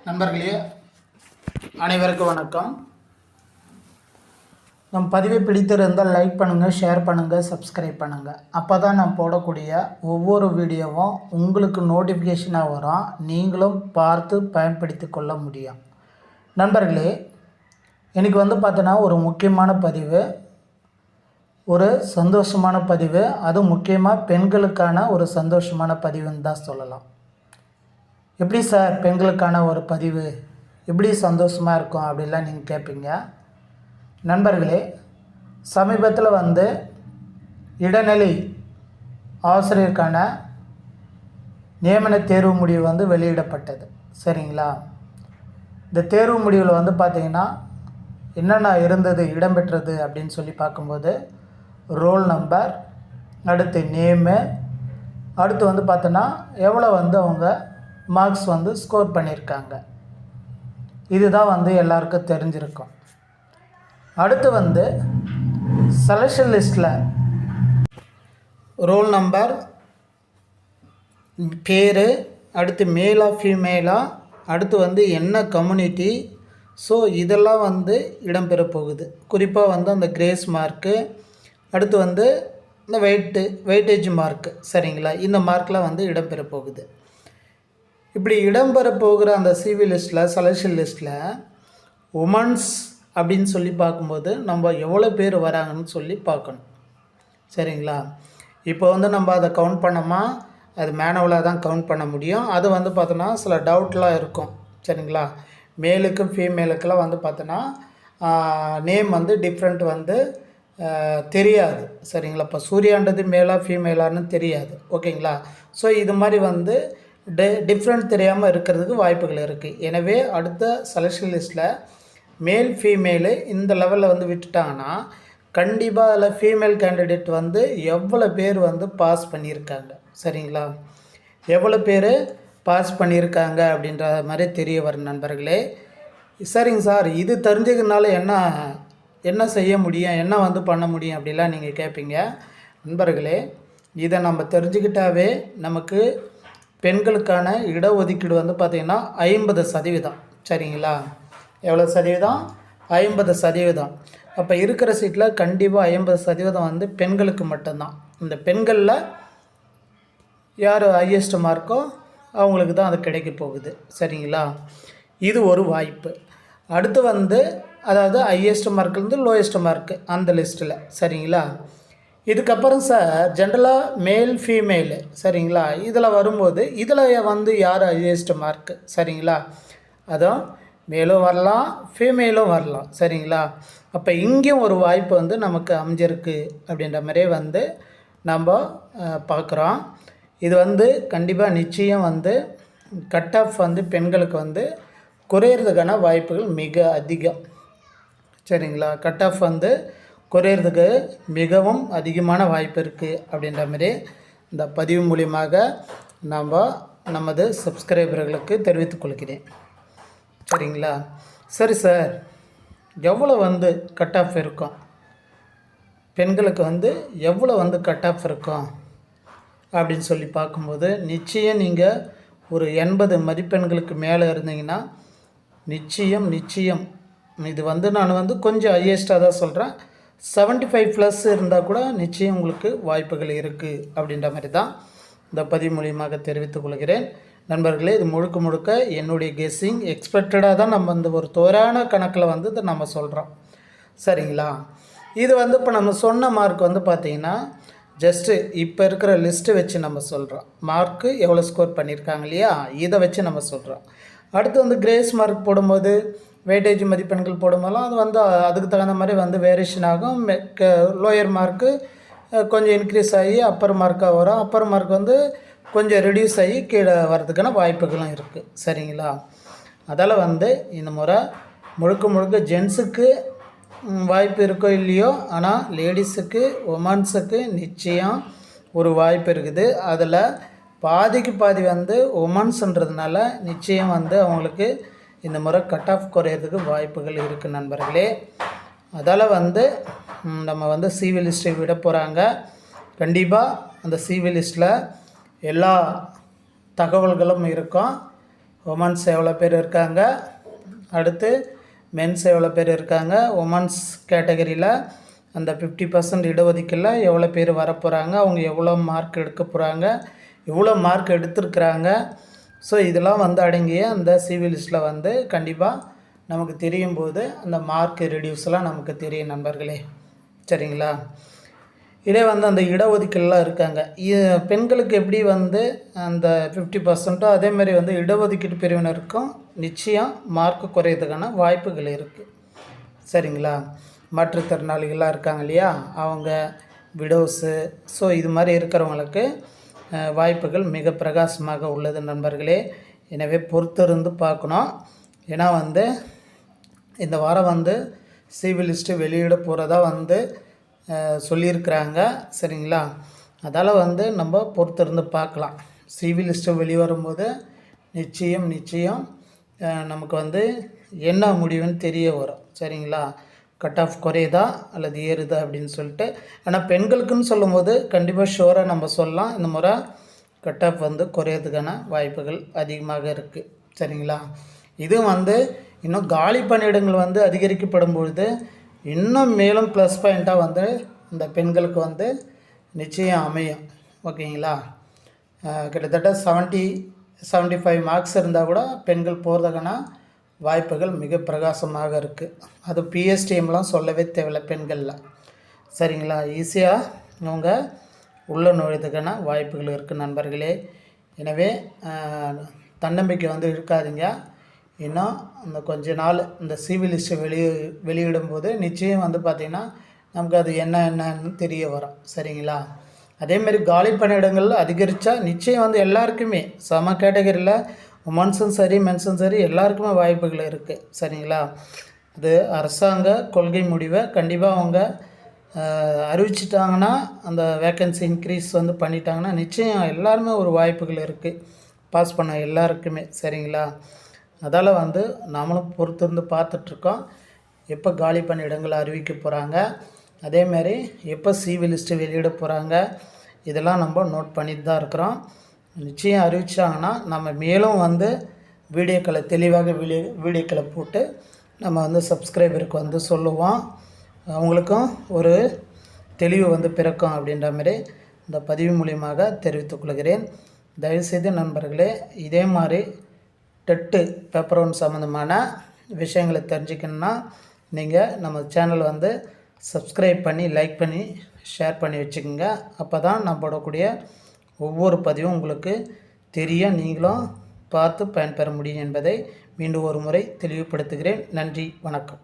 நண்பர்களே அனைவருக்கும் வணக்கம். நம் பதிவை பிடித்திருந்தால் லைக் பண்ணுங்கள், ஷேர் பண்ணுங்கள், சப்ஸ்கிரைப் பண்ணுங்கள். அப்போ தான் நான் போடக்கூடிய ஒவ்வொரு வீடியோவும் உங்களுக்கு நோட்டிஃபிகேஷனாக வரும். நீங்களும் பார்த்து பயன்படுத்தி கொள்ள முடியும். நண்பர்களே, எனக்கு பார்த்தோன்னா ஒரு முக்கியமான பதிவு, ஒரு சந்தோஷமான பதிவு. அதுவும் முக்கியமாக பெண்களுக்கான ஒரு சந்தோஷமான பதிவுன்னு தான் சொல்லலாம். எப்படி சார் பெண்களுக்கான ஒரு பதிவு எப்படி சந்தோஷமாக இருக்கும் அப்படிலாம் நீங்கள் கேட்பீங்க. நண்பர்களே, சமீபத்தில் இடைநிலை ஆசிரியருக்கான நியமன தேர்வு முடிவு வெளியிடப்பட்டது. சரிங்களா? இந்த தேர்வு முடிவில் பார்த்திங்கன்னா என்னென்ன இருந்தது, இடம்பெற்றது அப்படின்னு சொல்லி பார்க்கும்போது ரோல் நம்பர், அடுத்து நேமு, அடுத்து பார்த்தோன்னா எவ்வளோ அவங்க மார்க்ஸ் ஸ்கோர் பண்ணியிருக்காங்க. இதுதான் எல்லாருக்கும் தெரிஞ்சிருக்கும். அடுத்து செலெக்ஷன் லிஸ்ட்டில் ரோல் நம்பர், பேர், அடுத்து மேலா ஃபீமேலா, அடுத்து என்ன கம்யூனிட்டி, ஸோ இதெல்லாம் இடம்பெற போகுது. குறிப்பாக அந்த கிரேஸ் மார்க்கு, அடுத்து இந்த வெயிட்டேஜ் மார்க்கு. சரிங்களா? இந்த மார்க்கெலாம் இடம்பெற போகுது. இப்படி இடம்பெற போகிற அந்த சிவி லிஸ்ட்டில், செலெக்ஷன் லிஸ்ட்டில் உமன்ஸ் அப்படின்னு சொல்லி பார்க்கும்போது நம்ம எவ்வளோ பேர் வராங்கன்னு சொல்லி பார்க்கணும். சரிங்களா? இப்போ நம்ம அதை கவுண்ட் பண்ணோமா, அது மேனுவலாக தான் கவுண்ட் பண்ண முடியும். அது பார்த்தோன்னா சில டவுட்லாம் இருக்கும். சரிங்களா? மேலுக்கும் ஃபீமேலுக்கெல்லாம் பார்த்தோன்னா நேம் டிஃப்ரெண்ட் தெரியாது. சரிங்களா? இப்போ சூர்யான்றது மேலா ஃபீமேலான்னு தெரியாது. ஓகேங்களா? ஸோ இது மாதிரி டிஃப்ரெண்ட் தெரியாமல் இருக்கிறதுக்கு வாய்ப்புகள் இருக்குது. எனவே அடுத்த செலெக்ஷன் லிஸ்ட்டில் மேல் ஃபீமேலு இந்த லெவலில் விட்டுட்டாங்கன்னா கண்டிப்பாக அதில் ஃபீமேல் கேண்டிடேட் எவ்வளோ பேர் பாஸ் பண்ணியிருக்காங்க. சரிங்களா? எவ்வளோ பேர் பாஸ் பண்ணியிருக்காங்க அப்படின்ற மாதிரி தெரிய வரும் நண்பர்களே. சரிங்க சார், இது தெரிஞ்சுக்கிறதுனால என்ன செய்ய முடியும், என்ன பண்ண முடியும் அப்படிலாம் நீங்கள் கேட்பீங்க. நண்பர்களே, இதை நம்ம தெரிஞ்சுக்கிட்டாவே நமக்கு பெண்களுக்கான இடஒதுக்கீடு பார்த்திங்கன்னா 50%. சரிங்களா? எவ்வளோ சதவீதம்? 50%. அப்போ இருக்கிற சீட்டில் கண்டிப்பாக 50% பெண்களுக்கு மட்டும்தான். இந்த பெண்களில் யார் ஹையஸ்ட் மார்க்கோ அவங்களுக்கு தான் அது கிடைக்க போகுது. சரிங்களா? இது ஒரு வாய்ப்பு. அடுத்து அதாவது ஹையஸ்ட் மார்க்லேருந்து லோயஸ்ட் மார்க்கு அந்த லிஸ்ட்டில். சரிங்களா? இதுக்கப்புறம் சார் ஜென்ரலாக மேல் ஃபீமேலு. சரிங்களா? இதில் வரும்போது இதில் யார் ஹையஸ்ட் மார்க்கு. சரிங்களா? அதுவும் மேலும் வரலாம், ஃபீமேலும் வரலாம். சரிங்களா? அப்போ இங்கேயும் ஒரு வாய்ப்பு நமக்கு அமைஞ்சிருக்கு அப்படின்ற மாதிரியே நம்ம பார்க்குறோம். இது கண்டிப்பாக நிச்சயம் கட் ஆஃப் பெண்களுக்கு குறையிறதுக்கான வாய்ப்புகள் மிக அதிகம். சரிங்களா? கட் ஆஃப் குறையிறதுக்கு மிகவும் அதிகமான வாய்ப்பு இருக்குது அப்படின்ற மாதிரி இந்த பதிவு மூலியமாக நமது சப்ஸ்கிரைபர்களுக்கு தெரிவித்துக் கொள்கிறேன். சரிங்களா? சரி சார், எவ்வளோ கட் ஆஃப் இருக்கும், பெண்களுக்கு எவ்வளோ கட் ஆஃப் இருக்கும் அப்படின்னு சொல்லி பார்க்கும்போது நிச்சயம் நீங்கள் ஒரு 80 மதிப்பெண்களுக்கு மேலே இருந்தீங்கன்னா நிச்சயம் இது நான் கொஞ்சம் ஹையஸ்ட்டாக தான் சொல்கிறேன். 75+ இருந்தால் கூட நிச்சயம் உங்களுக்கு வாய்ப்புகள் இருக்குது அப்படின்ற மாதிரி தான் இந்த பதிவு மூலியமாக தெரிவித்துக் கொள்கிறேன். நண்பர்களே, இது முழுக்க என்னுடைய கெஸ்ஸிங், எக்ஸ்பெக்டடாக தான் நம்ம ஒரு தோரான கணக்கில் இதை நம்ம சொல்கிறோம். சரிங்களா? இது இப்போ நம்ம சொன்ன மார்க் பார்த்திங்கன்னா ஜஸ்ட்டு இப்போ இருக்கிற லிஸ்ட்டு வச்சு நம்ம சொல்கிறோம். மார்க்கு எவ்வளோ ஸ்கோர் பண்ணியிருக்காங்க இல்லையா, இதை வச்சு நம்ம சொல்கிறோம். அடுத்து கிரேஸ் மார்க் போடும்போது, வெயிட்டேஜ் மதிப்பெண்கள் போடும்போதெல்லாம் அது அதுக்கு தகுந்த மாதிரி வேரியேஷன் ஆகும். லோயர் மார்க்கு கொஞ்சம் இன்க்ரீஸ் ஆகி அப்பர் மார்க்காக வரும். அப்பர் மார்க் கொஞ்சம் ரெடியூஸ் ஆகி கீழே வர்றதுக்கான வாய்ப்புகளும் இருக்குது. சரிங்களா? அதால் இந்த முறை முழுக்க ஜென்ஸுக்கு வாய்ப்பு இருக்கோ இல்லையோ, ஆனால் லேடிஸுக்கு, உமன்ஸுக்கு நிச்சயம் ஒரு வாய்ப்பு இருக்குது. அதில் பாதிக்கு பாதி உமன்ஸுன்றதுனால நிச்சயம் அவங்களுக்கு இந்த முறை கட் ஆஃப் குறையிறதுக்கு வாய்ப்புகள் இருக்குது நண்பர்களே. அதால் நம்ம சிவி லிஸ்ட்டை விட போகிறாங்க. கண்டிப்பாக அந்த சிவி லிஸ்ட்டில் எல்லா தகவல்களும் இருக்கும். உமன்ஸ் எவ்வளோ பேர் இருக்காங்க, அடுத்து மென்ஸ் எவ்வளோ பேர் இருக்காங்க, உமன்ஸ் கேட்டகரியில் அந்த 50% இடஒதுக்கீடில் எவ்வளோ பேர் வரப்போகிறாங்க, அவங்க எவ்வளோ மார்க் எடுக்க போகிறாங்க, எவ்வளோ மார்க் எடுத்திருக்கிறாங்க. ஸோ இதெல்லாம் வந்து அடங்கிய அந்த சிவி லிஸ்ட்டில் வந்து கண்டிப்பாக நமக்கு தெரியும் போது அந்த மார்க் ரெடியூஸ்லாம் நமக்கு தெரியும் நண்பர்களே. சரிங்களா? இதே வந்து அந்த இடஒதுக்கீடுலாம் இருக்காங்க. பெண்களுக்கு எப்படி வந்து அந்த 50%, அதேமாதிரி வந்து இடஒதுக்கீடு பிரிவினருக்கும் நிச்சயம் மார்க் குறையிறதுக்கான வாய்ப்புகள் இருக்குது. சரிங்களா? மாற்றுத்திறனாளிகளாக இருக்காங்க இல்லையா, அவங்க விடோஸு, ஸோ இது மாதிரி இருக்கிறவங்களுக்கு வாய்ப்புகள் மிக பிரகாசமாக உள்ளது நண்பர்களே. எனவே பொறுத்திருந்து பார்க்கணும். ஏன்னா வந்து இந்த வாரம் வந்து சிவி லிஸ்ட்டு வெளியிட போகிறதா வந்து சொல்லியிருக்கிறாங்க. சரிங்களா? அதால் வந்து நம்ம பொறுத்திருந்து பார்க்கலாம். சிவி லிஸ்ட்டு வெளிவரும்போது நிச்சயம் நமக்கு வந்து என்ன முடிவுன்னு தெரிய வரும். சரிங்களா? கட் ஆஃப் குறையுதா அல்லது ஏறுதா அப்படின்னு சொல்லிட்டு. ஆனால் பெண்களுக்குன்னு சொல்லும்போது கண்டிப்பாக ஷுவராக நம்ம சொல்லலாம், இந்த முறை கட் ஆஃப் வந்து குறையிறதுக்கான வாய்ப்புகள் அதிகமாக இருக்குது. சரிங்களா? இதுவும் வந்து இன்னும் காலி பணியிடங்கள் வந்து அதிகரிக்கப்படும் பொழுது இன்னும் மேலும் ப்ளஸ் பாயிண்ட்டாக வந்து இந்த பெண்களுக்கு வந்து நிச்சயம் அமையும். ஓகேங்களா? கிட்டத்தட்ட 75 மார்க்ஸ் இருந்தால் கூட பெண்கள் போகிறதுக்கான வாய்ப்புகள் மிக பிரகாசமாக இருக்குது. அது பிஎஸ்டிஎம்லாம் சொல்லவே தேவையில்லை பெண்களில். சரிங்களா? ஈஸியாக அவங்க உள்ளே நுழையதுக்கான வாய்ப்புகள் இருக்குது நண்பர்களே. எனவே தன்னம்பிக்கை வந்து இருக்காதீங்க. இன்னும் அந்த கொஞ்ச நாள் இந்த சிவி லிஸ்ட்டு வெளியிடும்போது நிச்சயம் வந்து பார்த்திங்கன்னா நமக்கு அது என்னன்னு தெரிய வரும். சரிங்களா? அதேமாரி காலி பணியிடங்கள் அதிகரித்தா நிச்சயம் வந்து எல்லாருக்குமே சம கேட்டகரியில் உமன்ஸும் சரி மென்ஸும் சரி எல்லாருக்குமே வாய்ப்புகள் இருக்குது. சரிங்களா? அது அரசாங்க கொள்கை முடிவை கண்டிப்பாக அவங்க அறிவிச்சிட்டாங்கன்னா, அந்த வேக்கன்சி இன்க்ரீஸ் வந்து பண்ணிட்டாங்கன்னா நிச்சயம் எல்லாருமே ஒரு வாய்ப்புகள் இருக்குது பாஸ் பண்ண எல்லாருக்குமே. சரிங்களா? அதால் வந்து நாமளும் பொறுத்திருந்து பார்த்துட்ருக்கோம். எப்போ காலி பணியிடங்கள் அறிவிக்க போகிறாங்க, அதேமாரி எப்போ சிவி லிஸ்ட்டு வெளியிட போகிறாங்க, இதெல்லாம் நம்ம நோட் பண்ணிட்டு தான் இருக்கிறோம். நிச்சயம் அறிவிச்சாங்கன்னா நம்ம மேலும் வந்து வீடியோக்களை தெளிவாக வீடியோக்களை போட்டு நம்ம வந்து சப்ஸ்கிரைபருக்கு வந்து சொல்லுவோம். அவங்களுக்கும் ஒரு தெளிவு வந்து பிறக்கும் அப்படின்ற மாதிரி இந்த பதிவு மூலியமாக தெரிவித்துக் கொள்கிறேன். தயவுசெய்து நண்பர்களே, இதே மாதிரி டெட்டு பேப்பர் 1 சம்மந்தமான விஷயங்களை தெரிஞ்சுக்கணுன்னா நீங்கள் நம்ம சேனல் வந்து சப்ஸ்கிரைப் பண்ணி லைக் பண்ணி ஷேர் பண்ணி வச்சுக்கோங்க. அப்போ தான் நான் போடக்கூடிய ஒவ்வொரு பதிவும் உங்களுக்கு தெரிய நீங்களும் பார்த்து பயன்பெற முடியும் என்பதை மீண்டும் ஒரு முறை தெளிவுபடுத்துகிறேன். நன்றி, வணக்கம்.